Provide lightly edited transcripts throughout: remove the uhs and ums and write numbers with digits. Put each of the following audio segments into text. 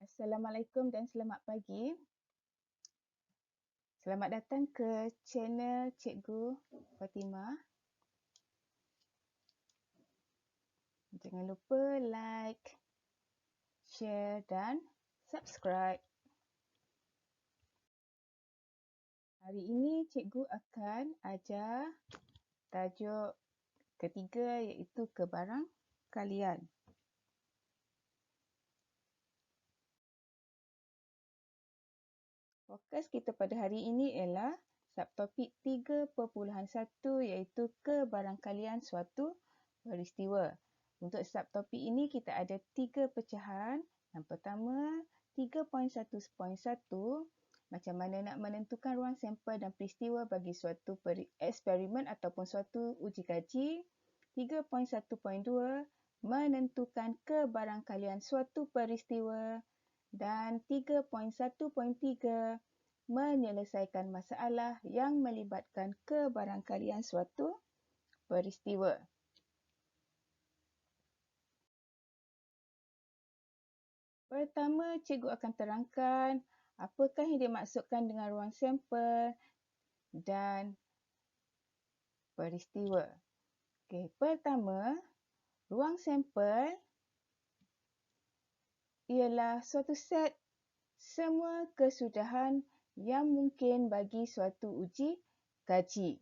Assalamualaikum dan selamat pagi. Selamat datang ke channel Cikgu Fatimah. Jangan lupa like, share dan subscribe. Hari ini cikgu akan ajar tajuk ketiga iaitu kebarangkalian. Fokus kita pada hari ini ialah subtopik 3.1 iaitu kebarangkalian suatu peristiwa. Untuk subtopik ini kita ada 3 pecahan. Yang pertama 3.1.1 macam mana nak menentukan ruang sampel dan peristiwa bagi suatu eksperimen ataupun suatu uji kaji. 3.1.2 menentukan kebarangkalian suatu peristiwa. Dan 3.1.3 menyelesaikan masalah yang melibatkan kebarangkalian suatu peristiwa. Pertama, cikgu akan terangkan apakah yang dimaksudkan dengan ruang sampel dan peristiwa. Okey, pertama, ruang sampel ialah suatu set semua kesudahan yang mungkin bagi suatu uji kaji.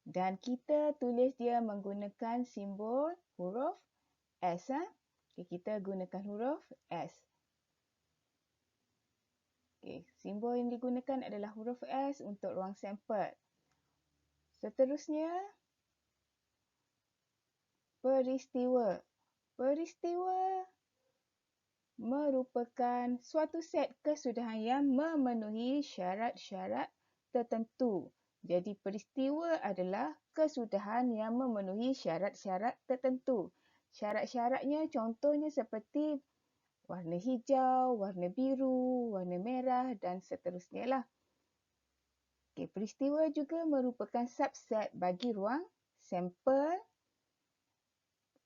Dan kita tulis dia menggunakan simbol huruf S. Okay, kita gunakan huruf S. Okay, simbol yang digunakan adalah huruf S untuk ruang sampel. Seterusnya, peristiwa. Peristiwa merupakan suatu set kesudahan yang memenuhi syarat-syarat tertentu. Jadi peristiwa adalah kesudahan yang memenuhi syarat-syarat tertentu. Syarat-syaratnya contohnya seperti warna hijau, warna biru, warna merah dan seterusnya lah. Okay, peristiwa juga merupakan subset bagi ruang sampel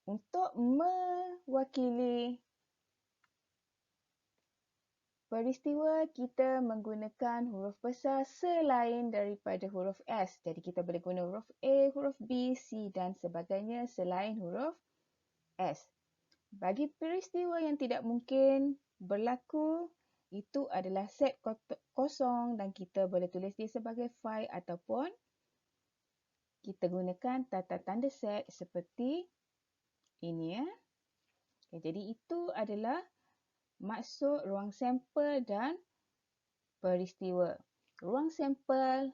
untuk mewakili peristiwa. Kita menggunakan huruf besar selain daripada huruf S. Jadi kita boleh guna huruf A, huruf B, C dan sebagainya selain huruf S. Bagi peristiwa yang tidak mungkin berlaku, itu adalah set kosong dan kita boleh tulis dia sebagai file ataupun kita gunakan tata tanda set seperti ini. Jadi itu adalah maksud ruang sampel dan peristiwa. Ruang sampel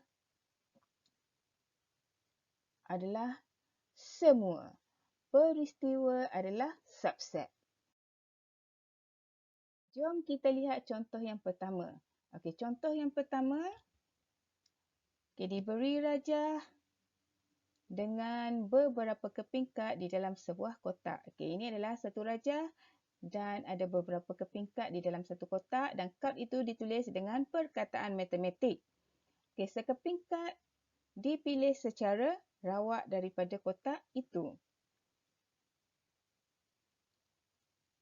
adalah semua. Peristiwa adalah subset. Jom kita lihat contoh yang pertama. Okey, contoh yang pertama. Okey, diberi rajah dengan beberapa kepingkat di dalam sebuah kotak. Okey, ini adalah satu rajah dan ada beberapa kepingkat di dalam satu kotak dan kad itu ditulis dengan perkataan matematik. Okey, sekepingkat dipilih secara rawak daripada kotak itu.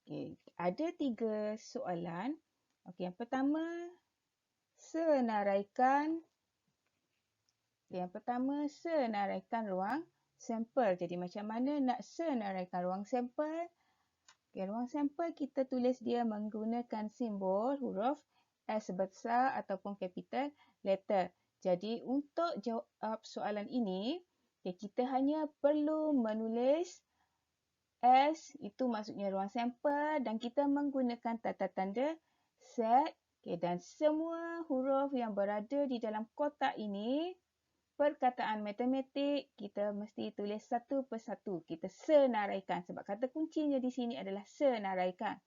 Okey, ada 3 soalan. Okey, yang pertama senaraikan ruang sampel. Jadi macam mana nak senaraikan ruang sampel? Okay, ruang sampel kita tulis dia menggunakan simbol huruf S besar ataupun capital letter. Jadi untuk jawab soalan ini, kita hanya perlu menulis S, itu maksudnya ruang sampel dan kita menggunakan tata tanda set. Dan semua huruf yang berada di dalam kotak ini, perkataan matematik, kita mesti tulis satu persatu. Kita senaraikan sebab kata kuncinya di sini adalah senaraikan.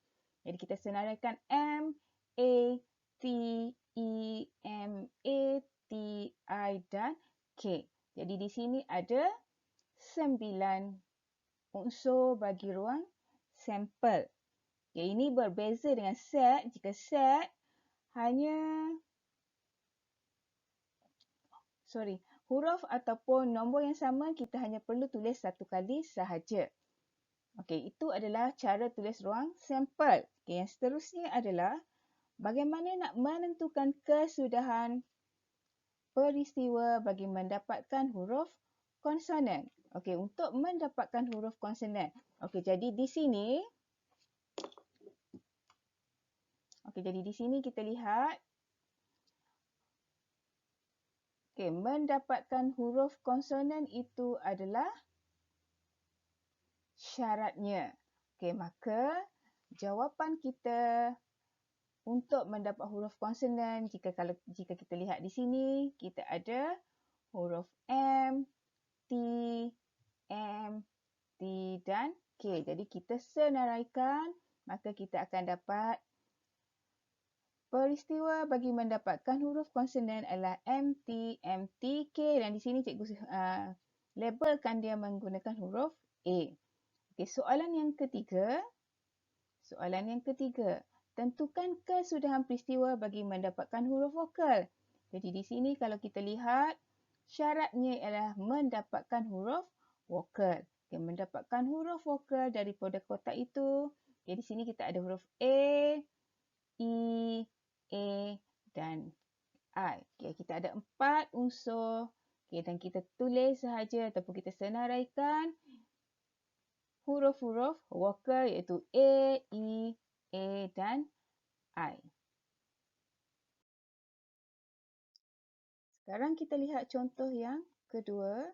Jadi kita senaraikan M, A, T, E, M, A, T, I dan K. Jadi di sini ada 9 unsur bagi ruang sampel. Okay, ini berbeza dengan set. Jika set hanya huruf ataupun nombor yang sama, kita hanya perlu tulis satu kali sahaja. Okey, itu adalah cara tulis ruang sampel. Okey, yang seterusnya adalah bagaimana nak menentukan kesudahan peristiwa bagi mendapatkan huruf konsonan. Okey, untuk mendapatkan huruf konsonan. Okey, jadi di sini kita lihat mendapatkan huruf konsonan itu adalah syaratnya. Okey, maka jawapan kita untuk mendapat huruf konsonan, jika kita lihat di sini, kita ada huruf M, T, M, T dan K. Jadi kita senaraikan, maka kita akan dapat peristiwa bagi mendapatkan huruf konsonan adalah M, T, M, T, K. Dan di sini cikgu labelkan dia menggunakan huruf A. Okey, soalan yang ketiga. Tentukan kesudahan peristiwa bagi mendapatkan huruf vokal. Jadi di sini kalau kita lihat, syaratnya ialah mendapatkan huruf vokal. Okay, mendapatkan huruf vokal daripada kotak itu. Okay, di sini kita ada huruf A, E, A dan I. Okay, kita ada 4 unsur. Okay, dan kita tulis sahaja ataupun kita senaraikan huruf-huruf vokal iaitu A, E, A dan I. Sekarang kita lihat contoh yang kedua.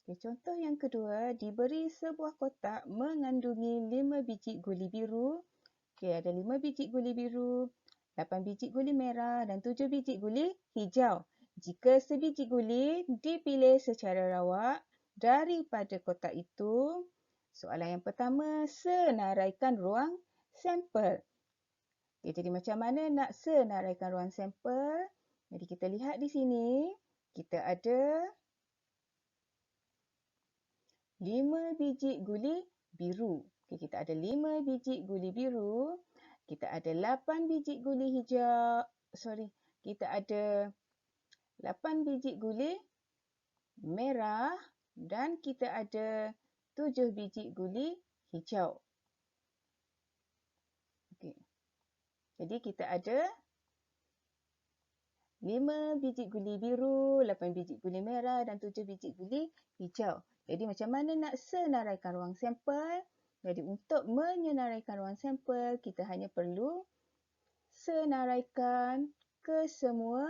Okay, contoh yang kedua, diberi sebuah kotak mengandungi 5 biji guli biru. Okay, ada 5 biji guli biru, 8 biji guli merah dan 7 biji guli hijau. Jika sebiji guli dipilih secara rawak daripada kotak itu, soalan yang pertama, senaraikan ruang sampel. Okay, jadi macam mana nak senaraikan ruang sampel? Jadi kita lihat di sini, kita ada 5 biji guli biru. Okay, kita ada 5 biji guli biru. Kita ada 8 biji guli hijau. Kita ada 8 biji guli merah dan kita ada 7 biji guli hijau. Okay. Jadi kita ada 5 biji guli biru, 8 biji guli merah dan 7 biji guli hijau. Jadi macam mana nak senaraikan ruang sampel? Jadi untuk menyenaraikan ruang sampel, kita hanya perlu senaraikan kesemua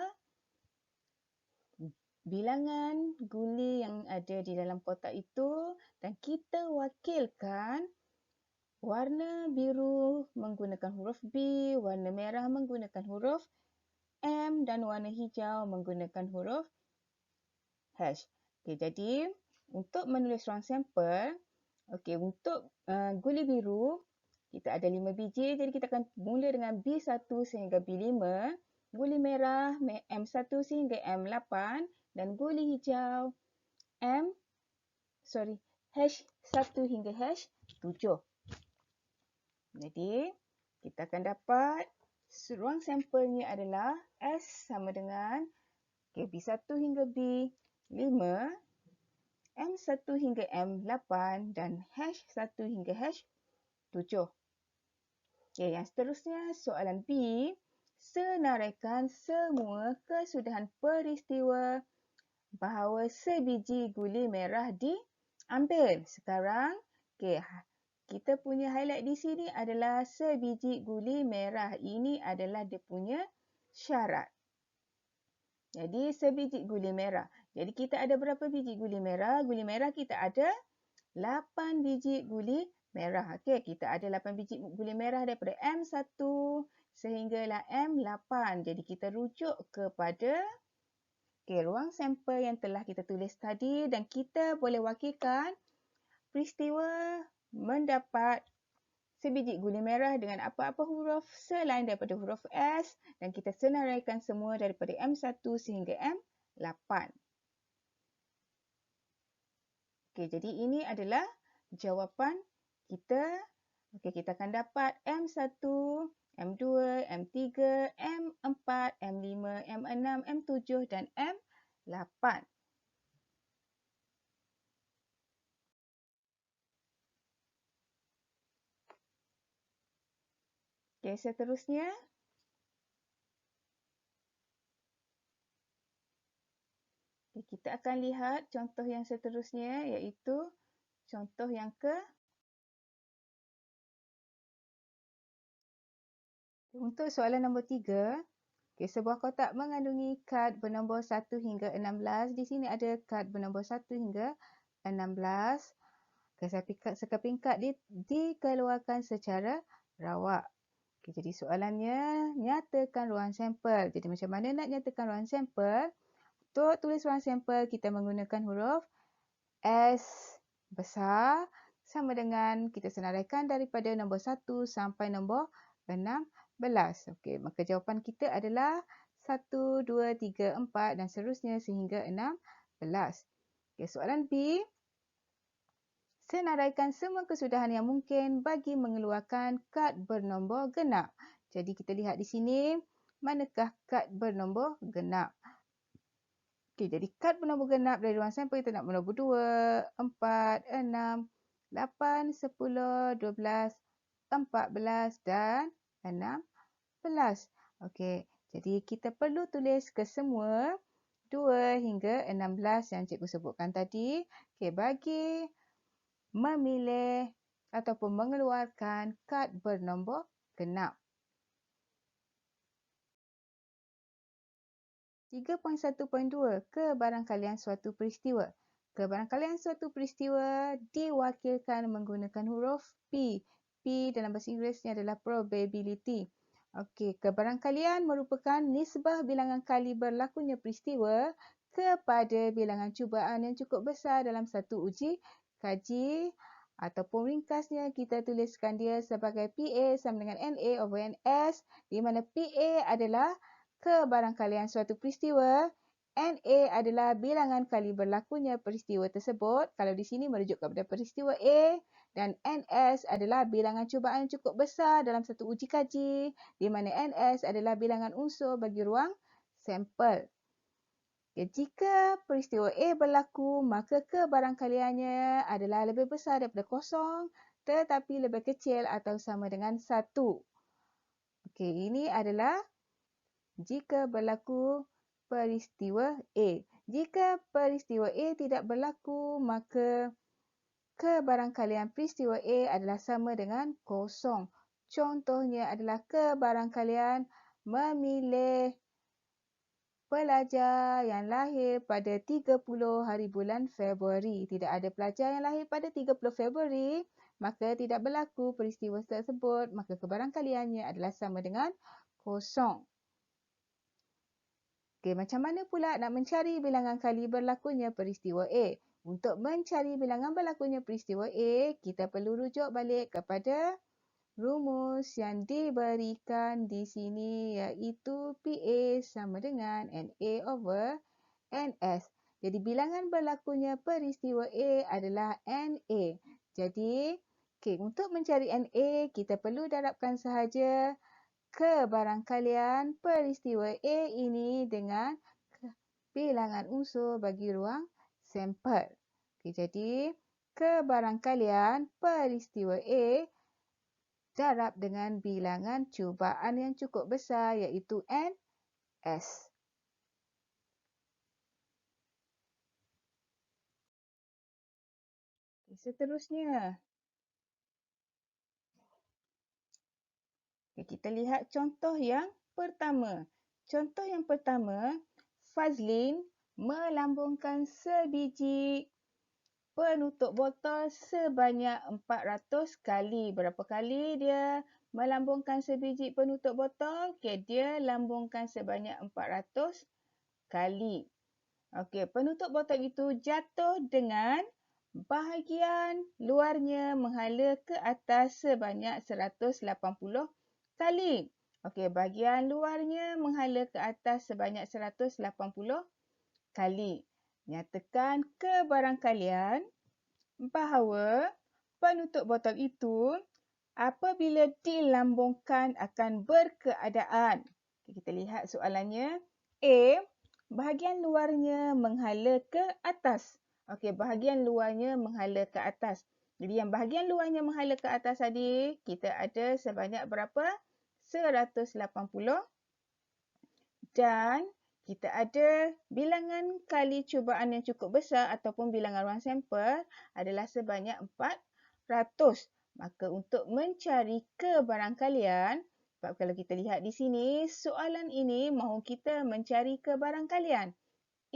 bilangan guli yang ada di dalam kotak itu dan kita wakilkan warna biru menggunakan huruf B, warna merah menggunakan huruf M dan warna hijau menggunakan huruf H. Okay, jadi untuk menulis ruang sampel, untuk guli biru, kita ada 5 biji. Jadi kita akan mula dengan B1 sehingga B5. Guli merah M1 sehingga M8. Dan guli hijau H1 hingga H7. Jadi kita akan dapat ruang sampelnya adalah S sama dengan B1 hingga B5, M1 hingga M8 dan H1 hingga H7. Okay, yang seterusnya soalan B. Senaraikan semua kesudahan peristiwa bahawa sebiji guli merah diambil. Sekarang, kita punya highlight di sini adalah sebiji guli merah. Ini adalah dia punya syarat. Jadi sebiji guli merah. Jadi kita ada berapa biji guli merah? Guli merah kita ada 8 biji guli merah. Okey, kita ada 8 biji guli merah daripada M1 sehinggalah M8. Jadi kita rujuk kepada ruang sampel yang telah kita tulis tadi dan kita boleh wakilkan peristiwa mendapat sebiji guli merah dengan apa-apa huruf selain daripada huruf S dan kita senaraikan semua daripada M1 sehingga M8. Okey, jadi ini adalah jawapan kita. Okey, kita akan dapat M1, M2, M3, M4, M5, M6, M7 dan M8. Okey, seterusnya. Okay, kita akan lihat contoh yang seterusnya iaitu contoh yang untuk soalan nombor 3. Okay, sebuah kotak mengandungi kad bernombor 1 hingga 16. Di sini ada kad bernombor 1 hingga 16. Sekeping kad dikeluarkan secara rawak. Okay, jadi soalannya, nyatakan ruang sampel. Jadi macam mana nak nyatakan ruang sampel? Untuk tulis ruang sampel, kita menggunakan huruf S besar sama dengan kita senaraikan daripada nombor 1 sampai nombor 16. Okey, maka jawapan kita adalah 1, 2, 3, 4 dan seterusnya sehingga 16. Okey, soalan B. Senaraikan semua kesudahan yang mungkin bagi mengeluarkan kad bernombor genap. Jadi kita lihat di sini, manakah kad bernombor genap? Okey, jadi kad bernombor genap dari ruang sampel kita nak bernombor 2, 4, 6, 8, 10, 12, 14 dan 16. Okey, jadi kita perlu tulis kesemua 2 hingga 16 yang cikgu sebutkan tadi. Okey, bagi memilih ataupun mengeluarkan kad bernombor genap. 3.1.2 Kebarangkalian suatu peristiwa. Kebarangkalian suatu peristiwa diwakilkan menggunakan huruf P. P dalam bahasa Inggerisnya adalah probability. Okey, kebarangkalian merupakan nisbah bilangan kali berlakunya peristiwa kepada bilangan cubaan yang cukup besar dalam satu uji kaji, ataupun ringkasnya kita tuliskan dia sebagai PA sama dengan NA over NS, di mana PA adalah kebarangkalian suatu peristiwa, NA adalah bilangan kali berlakunya peristiwa tersebut. Kalau di sini merujuk kepada peristiwa A, dan NS adalah bilangan cubaan yang cukup besar dalam satu uji kaji, di mana NS adalah bilangan unsur bagi ruang sampel. Jika peristiwa A berlaku, maka kebarangkaliannya adalah lebih besar daripada kosong tetapi lebih kecil atau sama dengan 1. Okey, ini adalah jika berlaku peristiwa A. Jika peristiwa A tidak berlaku, maka kebarangkalian peristiwa A adalah sama dengan kosong. Contohnya adalah kebarangkalian memilih pelajar yang lahir pada 30 hari bulan Februari. Tidak ada pelajar yang lahir pada 30 Februari, maka tidak berlaku peristiwa tersebut, maka kebarangkaliannya adalah sama dengan kosong. Okey, macam mana pula nak mencari bilangan kali berlakunya peristiwa A? Untuk mencari bilangan berlakunya peristiwa A, kita perlu rujuk balik kepada rumus yang diberikan di sini iaitu PA sama dengan NA over NS. Jadi bilangan berlakunya peristiwa A adalah NA. Jadi untuk mencari NA kita perlu darabkan sahaja kebarangkalian peristiwa A ini dengan bilangan unsur bagi ruang sampel. Jadi kebarangkalian peristiwa A darab dengan bilangan cubaan yang cukup besar iaitu NS. Seterusnya, kita lihat contoh yang pertama. Contoh yang pertama, Fazlin melambungkan sebiji penutup botol sebanyak 400 kali. Berapa kali dia melambungkan sebiji penutup botol? Okey, dia lambungkan sebanyak 400 kali. Okey, penutup botol itu jatuh dengan bahagian luarnya menghala ke atas sebanyak 180 kali. Okey, bahagian luarnya menghala ke atas sebanyak 180 kali. Nyatakan kebarangkalian bahawa penutup botol itu apabila dilambungkan akan berkeadaan. Kita lihat soalannya. A, bahagian luarnya menghala ke atas. Okey, bahagian luarnya menghala ke atas. Jadi yang bahagian luarnya menghala ke atas tadi, kita ada sebanyak berapa? 180 dan kita ada bilangan kali cubaan yang cukup besar ataupun bilangan ruang sampel adalah sebanyak 400. Maka untuk mencari kebarangkalian, sebab kalau kita lihat di sini, soalan ini mahu kita mencari kebarangkalian.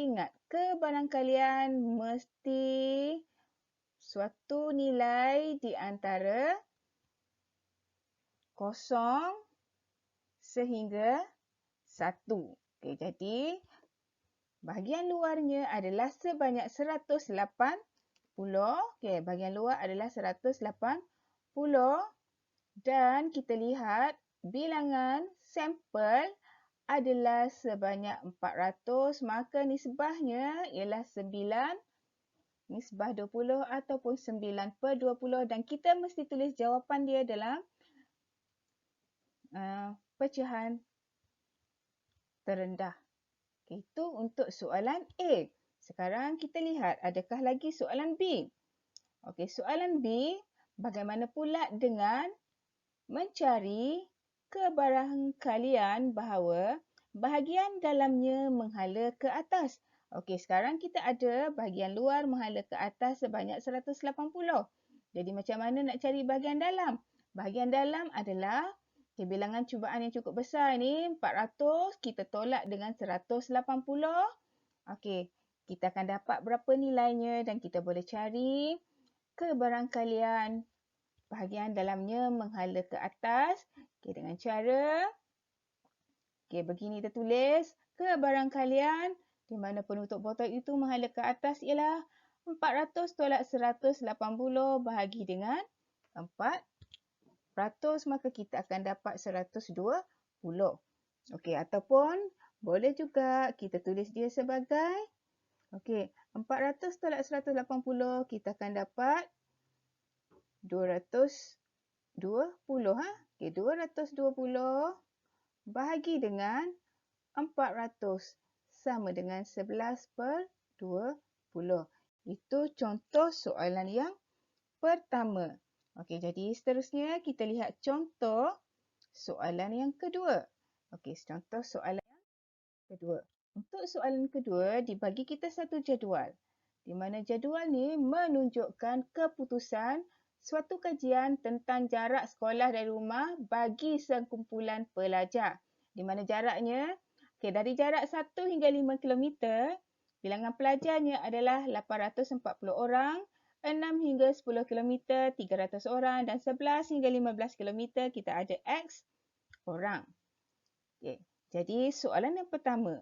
Ingat, kebarangkalian mesti suatu nilai di antara 0 sehingga 1. Okey, jadi bahagian luarnya adalah sebanyak 180. Okey, bahagian luar adalah 180 dan kita lihat bilangan sampel adalah sebanyak 400, maka nisbahnya ialah 9 nisbah 20 ataupun 9/20 dan kita mesti tulis jawapan dia dalam pecahan terendah. Okay, itu untuk soalan A. Sekarang kita lihat adakah lagi soalan B. Okey, soalan B, bagaimana pula dengan mencari kebarangkalian bahawa bahagian dalamnya menghala ke atas. Okey, sekarang kita ada bahagian luar menghala ke atas sebanyak 180. Jadi macam mana nak cari bahagian dalam? Bahagian dalam adalah bilangan cubaan yang cukup besar ni 400, kita tolak dengan 180. Okey, kita akan dapat berapa nilainya dan kita boleh cari kebarangkalian bahagian dalamnya menghala ke atas. Okey, dengan cara begini kita tulis kebarangkalian di mana penutup botol itu menghala ke atas ialah 400 tolak 180 bahagi dengan 400, maka kita akan dapat 120. Okey, ataupun boleh juga kita tulis dia sebagai 400 tolak 180 kita akan dapat 220 Okey, 220 bahagi dengan 400 sama dengan 11/20. Itu contoh soalan yang pertama. Okey, jadi seterusnya kita lihat contoh soalan yang kedua. Okey, contoh soalan yang kedua. Untuk soalan kedua dibagi kita satu jadual. Di mana jadual ni menunjukkan keputusan suatu kajian tentang jarak sekolah dari rumah bagi sekumpulan pelajar. Di mana jaraknya, dari jarak 1 hingga 5 kilometer, bilangan pelajarnya adalah 840 orang, 6 hingga 10 kilometer 300 orang dan 11 hingga 15 kilometer kita ada X orang. Okey, jadi soalan yang pertama.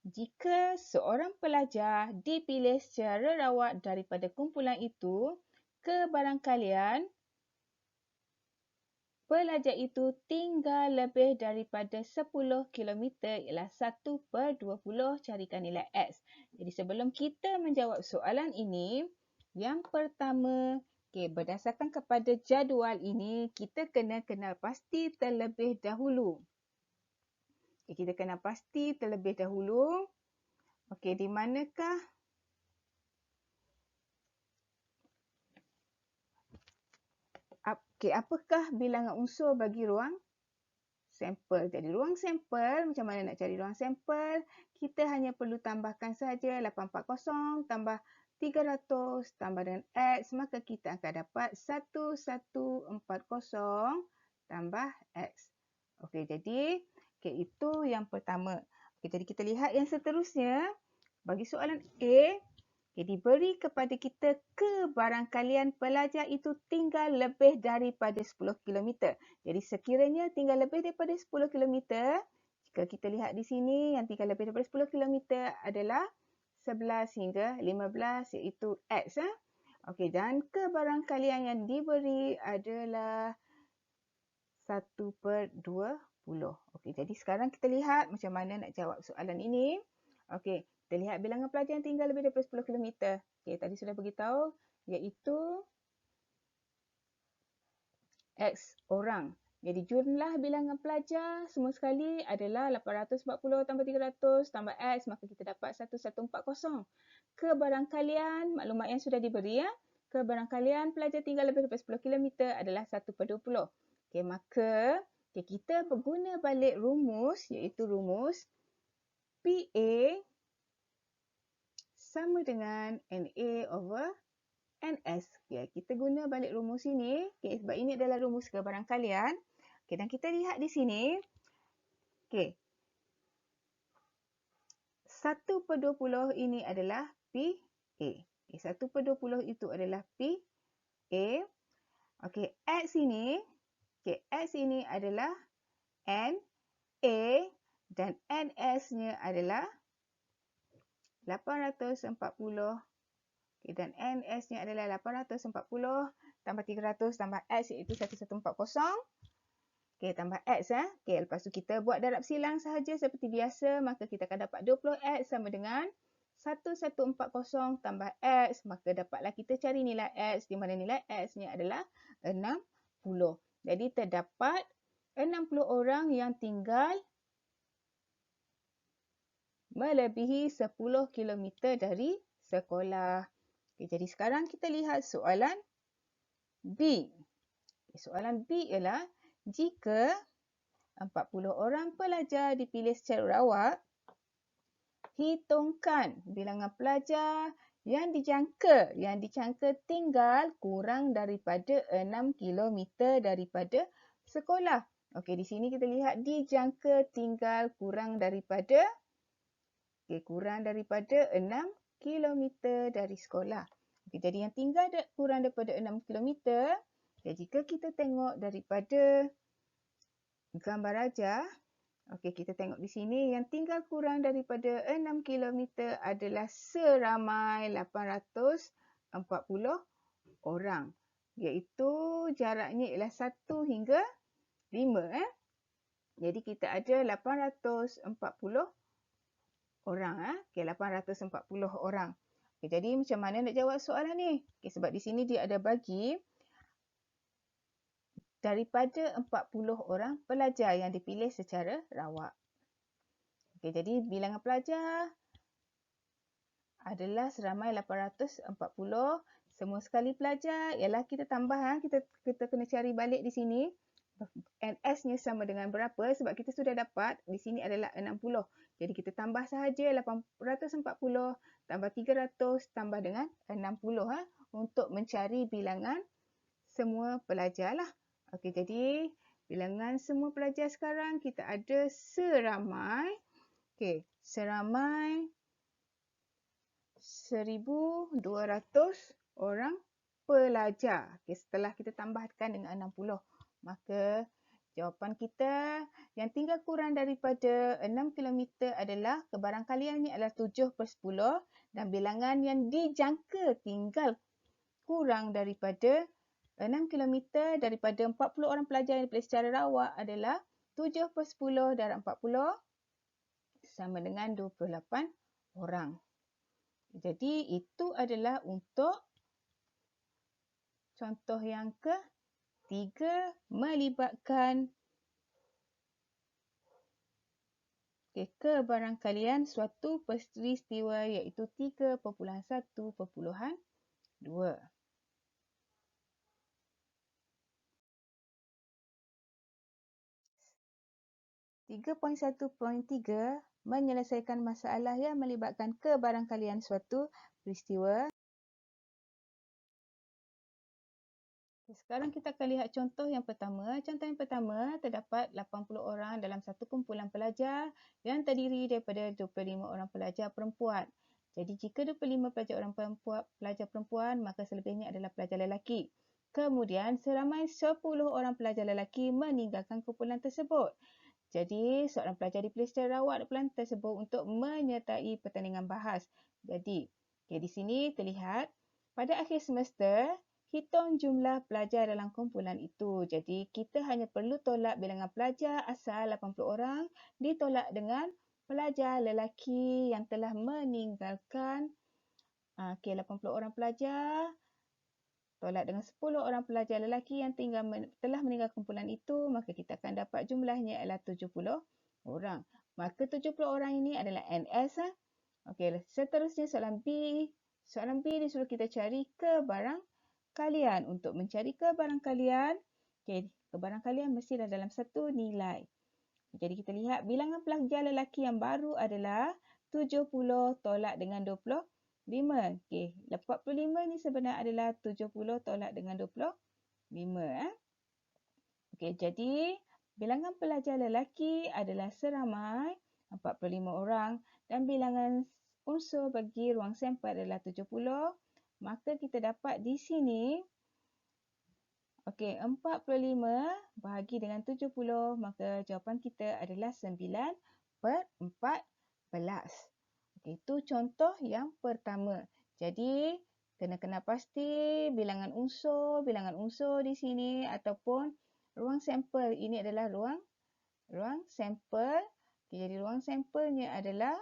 Jika seorang pelajar dipilih secara rawat daripada kumpulan itu, kebarangkalian pelajar itu tinggal lebih daripada 10 kilometer ialah 1/20, carikan nilai X. Jadi sebelum kita menjawab soalan ini, yang pertama, berdasarkan kepada jadual ini, kita kena kenal pasti terlebih dahulu. Kita kena pasti terlebih dahulu. Di manakah apakah bilangan unsur bagi ruang sampel? Jadi ruang sampel, macam mana nak cari ruang sampel? Kita hanya perlu tambahkan sahaja 840 tambah 300 tambah dengan X, maka kita akan dapat 1140 tambah X. Jadi itu yang pertama. Jadi kita lihat yang seterusnya. Bagi soalan A, diberi kepada kita kebarangkalian pelajar itu tinggal lebih daripada 10 km. Jadi sekiranya tinggal lebih daripada 10 km, jika kita lihat di sini yang tinggal lebih daripada 10 km adalah 11 hingga 15 iaitu X. Dan kebarangkalian yang diberi adalah 1/20. Jadi sekarang kita lihat macam mana nak jawab soalan ini. Kita lihat bilangan pelajar yang tinggal lebih daripada 10 km. Tadi sudah beritahu iaitu X orang. Jadi jumlah bilangan pelajar semua sekali adalah 840 tambah 300 tambah X, maka kita dapat 1140. Kebarangkalian, maklumat yang sudah diberi kebarangkalian pelajar tinggal lebih daripada 10 km adalah 1/20. Maka Kita guna balik rumus, iaitu rumus PA sama dengan NA over NS. Kita guna balik rumus ini, sebab ini adalah rumus kebarangkalian. Dan kita lihat di sini, 1/20 ini adalah PA. 1/20 itu adalah PA. X ini adalah NA dan NS-nya adalah 840. Dan NS-nya adalah 840 tambah 300 tambah X iaitu 1140. Tambah X. Lepas tu kita buat darab silang sahaja seperti biasa. Maka kita akan dapat 20X sama dengan 1140 tambah X. Maka dapatlah kita cari nilai X, di mana nilai X-nya adalah 60. Jadi terdapat 60 orang yang tinggal melebihi 10 km dari sekolah. Jadi sekarang kita lihat soalan B. Soalan B ialah jika 40 orang pelajar dipilih secara rawat, hitungkan bilangan pelajar yang dijangka tinggal kurang daripada 6 km daripada sekolah. Di sini kita lihat dijangka tinggal kurang daripada 6 km dari sekolah. Jadi yang tinggal kurang daripada 6 km. Jadi jika kita tengok daripada gambar ajar, kita tengok di sini yang tinggal kurang daripada 6 km adalah seramai 840 orang. Iaitu jaraknya ialah 1 hingga 5. Jadi kita ada 840 orang. 840 orang. Jadi macam mana nak jawab soalan ni? Sebab di sini dia ada bagi daripada 40 orang pelajar yang dipilih secara rawat. Jadi bilangan pelajar adalah seramai 840. Semua sekali pelajar ialah kita tambah. Kita kena cari balik di sini. NS-nya sama dengan berapa? Sebab kita sudah dapat di sini adalah 60. Jadi kita tambah sahaja 840 tambah 300 tambah dengan 60 untuk mencari bilangan semua pelajar lah. Jadi bilangan semua pelajar sekarang kita ada seramai 1,200 orang pelajar. Setelah kita tambahkan dengan 60. Maka jawapan kita yang tinggal kurang daripada 6 km adalah kebarangkaliannya adalah 7/10 dan bilangan yang dijangka tinggal kurang daripada 6 km daripada 40 orang pelajar yang dipilih secara rawat adalah 7/10 darab 40 sama dengan 28 orang. Jadi itu adalah untuk contoh yang ketiga melibatkan kebarangkalian suatu peristiwa iaitu 3.1.2. 3.1.3 menyelesaikan masalah yang melibatkan kebarangkalian suatu peristiwa. Sekarang kita akan lihat contoh yang pertama. Contoh yang pertama, terdapat 80 orang dalam satu kumpulan pelajar yang terdiri daripada 25 orang pelajar perempuan. Jadi jika 25 pelajar perempuan, maka selebihnya adalah pelajar lelaki. Kemudian seramai 10 orang pelajar lelaki meninggalkan kumpulan tersebut. Jadi seorang pelajar dipilih secara rawat di kumpulan tersebut untuk menyertai pertandingan bahas. Jadi di sini terlihat pada akhir semester, hitung jumlah pelajar dalam kumpulan itu. Jadi kita hanya perlu tolak bilangan pelajar asal 80 orang ditolak dengan pelajar lelaki yang telah meninggalkan 80 orang pelajar. Tolak dengan 10 orang pelajar lelaki yang telah meninggal kumpulan itu, maka kita akan dapat jumlahnya adalah 70 orang. Maka 70 orang ini adalah NS. Seterusnya soalan B. Soalan B disuruh kita cari kebarangkalian. Untuk mencari kebarangkalian, kebarangkalian mestilah dalam satu nilai. Jadi kita lihat bilangan pelajar lelaki yang baru adalah 70 tolak dengan 25. Okey, 45 ni sebenarnya adalah 70 tolak dengan 25. Okey, jadi bilangan pelajar lelaki adalah seramai 45 orang dan bilangan unsur bagi ruang sampel adalah 70. Maka kita dapat di sini, okey, 45 bahagi dengan 70, maka jawapan kita adalah 9/14. Okey, itu contoh yang pertama. Jadi, kena pasti bilangan unsur di sini ataupun ruang sampel. Ini adalah ruang sampel. Okey, jadi ruang sampelnya adalah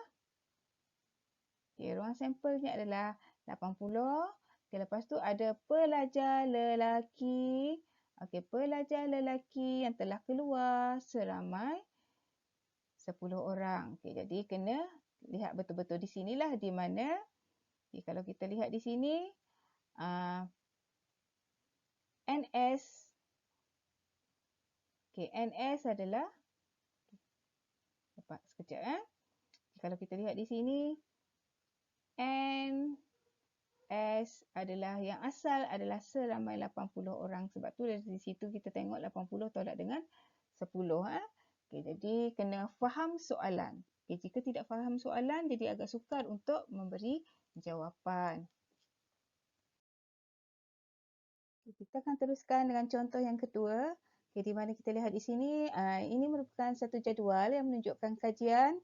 80. Okey, lepas tu ada pelajar lelaki. Okey, pelajar lelaki yang telah keluar seramai 10 orang. Okey, jadi kena lihat betul-betul di sinilah di mana. Okay, kalau kita lihat di sini, NS. Okay, NS adalah, dapat sekejap. Kalau kita lihat di sini, NS adalah yang asal adalah seramai 80 orang. Sebab tu dari situ kita tengok 80 tolak dengan 10. Okay, jadi kena faham soalan. Okay, jika tidak faham soalan, jadi agak sukar untuk memberi jawapan. Kita akan teruskan dengan contoh yang kedua. Okay, di mana kita lihat di sini, ini merupakan satu jadual yang menunjukkan kajian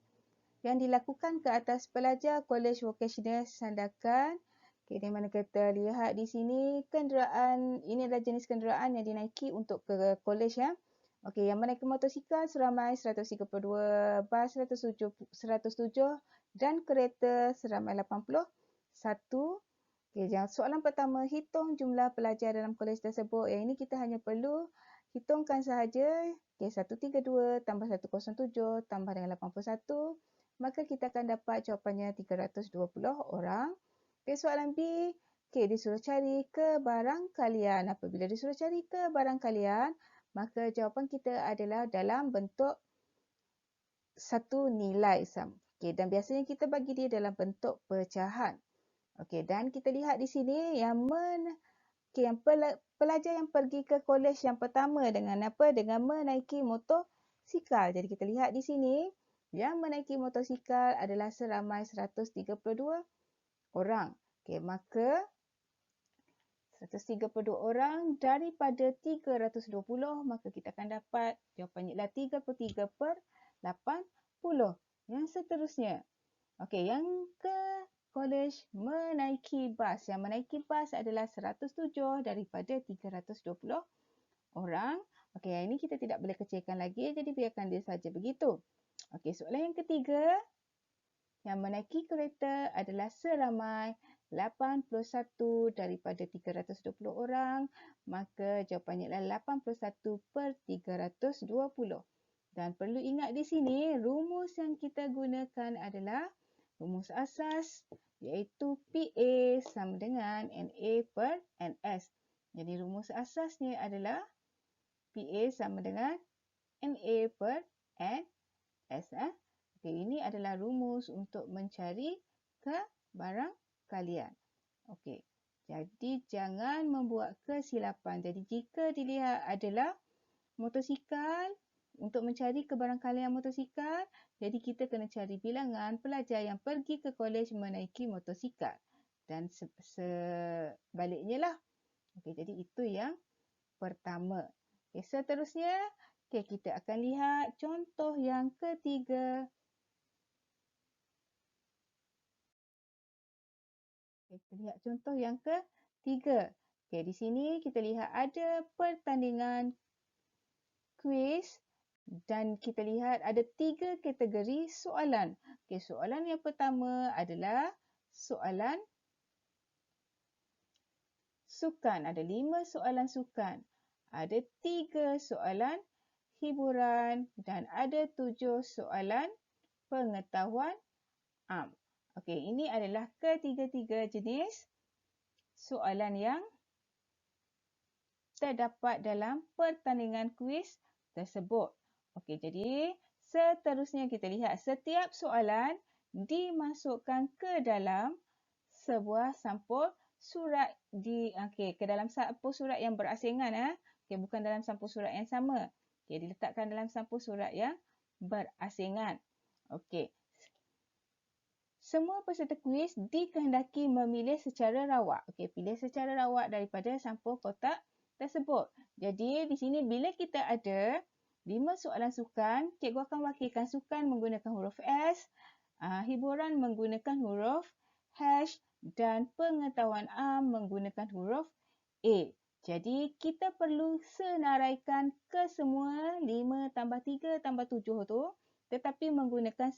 yang dilakukan ke atas pelajar Kolej Vokasional Sandakan. Okay, di mana kita lihat di sini kenderaan, ini adalah jenis kenderaan yang dinaiki untuk ke kolej ya. Okey, yang menaiki motosikal seramai 132, bas 107 dan kereta seramai 81. Okey, soalan pertama, hitung jumlah pelajar dalam kolej tersebut. Yang ini kita hanya perlu hitungkan sahaja. Okey, 132 tambah 107 tambah dengan 81. Maka kita akan dapat jawapannya 320 orang. Okey, soalan B. Okey, disuruh cari kebarangkalian. Apabila disuruh cari kebarangkalian, maka jawapan kita adalah dalam bentuk satu nilai. Okey, dan biasanya kita bagi dia dalam bentuk pecahan. Okey, dan kita lihat di sini yang pelajar yang pergi ke kolej yang pertama dengan apa? Dengan menaiki motosikal. Jadi kita lihat di sini yang menaiki motosikal adalah seramai 132 orang. Okey, maka 132 orang daripada 320, maka kita akan dapat jawapannya ialah 33/80. Yang seterusnya. Okey, yang ke kolej menaiki bas. Yang menaiki bas adalah 107 daripada 320 orang. Okey, yang ini kita tidak boleh kecilkan lagi, jadi biarkan dia saja begitu. Okey, soalan yang ketiga. Yang menaiki kereta adalah seramai 81 daripada 320 orang. Maka jawapannya adalah 81/320. Dan perlu ingat di sini, rumus yang kita gunakan adalah rumus asas, iaitu PA sama dengan NA/NS. Jadi rumus asasnya adalah PA sama dengan NA/NS. Okay, ini adalah rumus untuk mencari kebarangkalian. Okey, jadi jangan membuat kesilapan. Jadi jika dilihat adalah motosikal, untuk mencari kebarangkalian motosikal, jadi kita kena cari bilangan pelajar yang pergi ke kolej menaiki motosikal. Dan sebaliknya lah. Okey, jadi itu yang pertama. Okay, seterusnya, kita akan lihat contoh yang ketiga. Kita lihat contoh yang ketiga. Okay, di sini kita lihat ada pertandingan kuis dan kita lihat ada 3 kategori soalan. Okay, soalan yang pertama adalah soalan sukan. Ada 5 soalan sukan. Ada 3 soalan hiburan dan ada 7 soalan pengetahuan am. Okey, ini adalah ketiga-tiga jenis soalan yang terdapat dalam pertandingan kuis tersebut. Okey, jadi seterusnya kita lihat setiap soalan dimasukkan ke dalam sebuah sampul surat ke dalam sampul surat yang berasingan. Okey, bukan dalam sampul surat yang sama. Okey, diletakkan dalam sampul surat yang berasingan. Okey. Semua peserta kuis dikehendaki memilih secara rawak. Okey, pilih secara rawak daripada sampul kotak tersebut. Jadi, di sini bila kita ada 5 soalan sukan, cikgu akan wakilkan sukan menggunakan huruf S, hiburan menggunakan huruf H dan pengetahuan am menggunakan huruf A. Jadi, kita perlu senaraikan kesemua 5 tambah 3 tambah 7 tu, tetapi menggunakan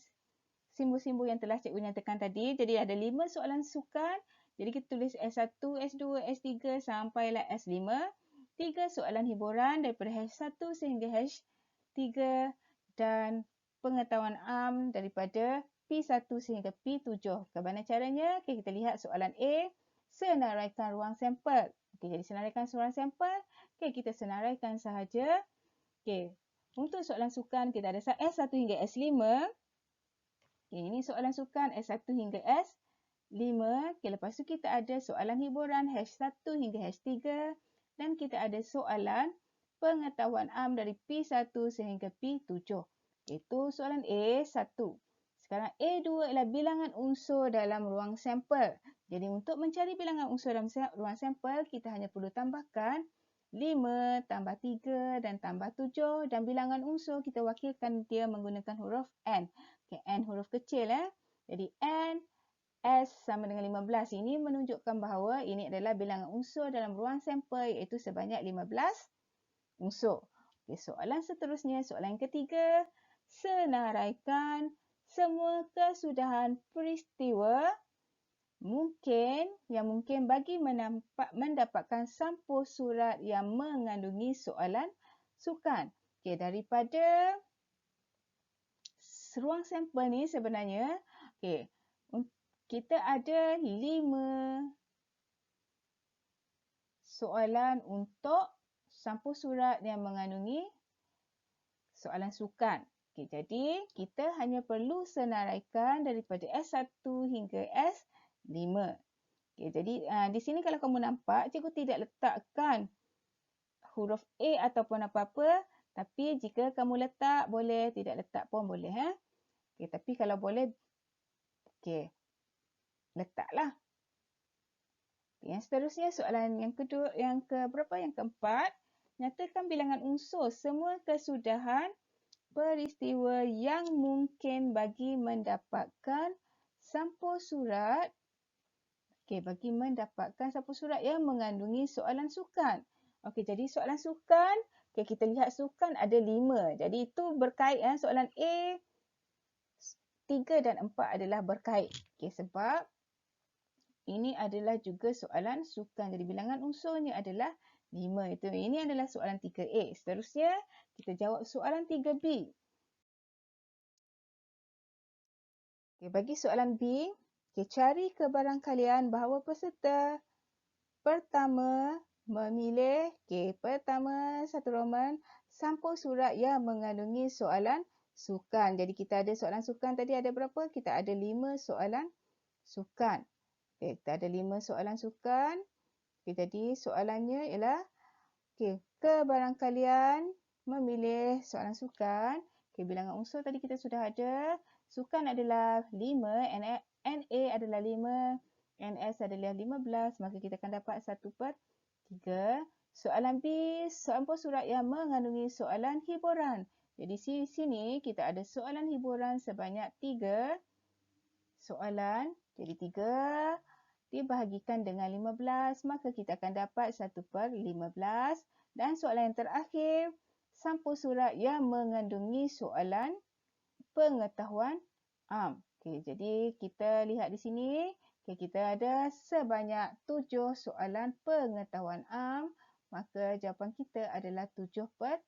simbol-simbol yang telah cikgu nyatakan tadi. Jadi ada 5 soalan sukan. Jadi kita tulis S1, S2, S3 sampailah S5. 3 soalan hiburan daripada H1 sehingga H3 dan pengetahuan am daripada P1 sehingga P7. Bagaimana caranya? Okay, kita lihat soalan A. Senaraikan ruang sampel. Okay, jadi senaraikan ruang sampel. Okay, kita senaraikan sahaja. Okay, untuk soalan sukan kita ada S1 hingga S5. Okay, ini soalan sukan S1 hingga S5. Okay, lepas tu kita ada soalan hiburan H1 hingga H3. Dan kita ada soalan pengetahuan am dari P1 sehingga P7. Itu soalan A1. Sekarang A2 ialah bilangan unsur dalam ruang sampel. Jadi untuk mencari bilangan unsur dalam ruang sampel, kita hanya perlu tambahkan 5 tambah 3 dan tambah 7. Dan bilangan unsur kita wakilkan dia menggunakan huruf N. Okay, N huruf kecil. Jadi N, S sama dengan 15. Ini menunjukkan bahawa ini adalah bilangan unsur dalam ruang sampel iaitu sebanyak 15 unsur. Okay, soalan seterusnya, soalan yang ketiga. Senaraikan semua kesudahan peristiwa yang mungkin bagi mendapatkan sampul surat yang mengandungi soalan sukan. Okay, daripada ruang sampel ni sebenarnya, okay, kita ada 5 soalan untuk sampul surat yang mengandungi soalan sukan. Okay, jadi kita hanya perlu senaraikan daripada S1 hingga S5. Okay, jadi di sini kalau kamu nampak, cikgu tidak letakkan huruf A ataupun apa-apa. Tapi jika kamu letak, boleh. Tidak letak pun boleh. Okay, tapi kalau boleh, okay, letaklah. Okay, yang seterusnya soalan yang kedua, yang keempat. Nyatakan bilangan unsur semua kesudahan peristiwa yang mungkin bagi mendapatkan sampul surat. Okay, bagi mendapatkan sampul surat yang mengandungi soalan sukan. Okay, jadi soalan sukan, okay, kita lihat sukan ada 5. Jadi itu berkait. Soalan A, 3 dan 4 adalah berkait. Okay, sebab ini adalah juga soalan sukan. Jadi bilangan unsurnya adalah 5. Ini adalah soalan 3A. Seterusnya, kita jawab soalan 3B. Okay, bagi soalan B, okay, cari kebarangkalian bahawa peserta pertama memilih, pertama satu Roman, sampul surat yang mengandungi soalan sukan. Jadi kita ada soalan sukan tadi ada berapa? Kita ada 5 soalan sukan. Okay, kita ada 5 soalan sukan. Okay, jadi soalannya ialah kebarangkalian memilih soalan sukan. Okay, bilangan unsur tadi kita sudah ada. Sukan adalah 5, NA adalah 5, NS adalah 15. Maka kita akan dapat 1/3. Soalan B, sampul surat yang mengandungi soalan hiburan. Jadi di sini kita ada soalan hiburan sebanyak 3 soalan. Jadi 3 dibahagikan dengan 15, maka kita akan dapat 1/15. Dan soalan yang terakhir, sampul surat yang mengandungi soalan pengetahuan am. Okay, jadi kita lihat di sini, kita ada sebanyak 7 soalan pengetahuan am, maka jawapan kita adalah 7/15.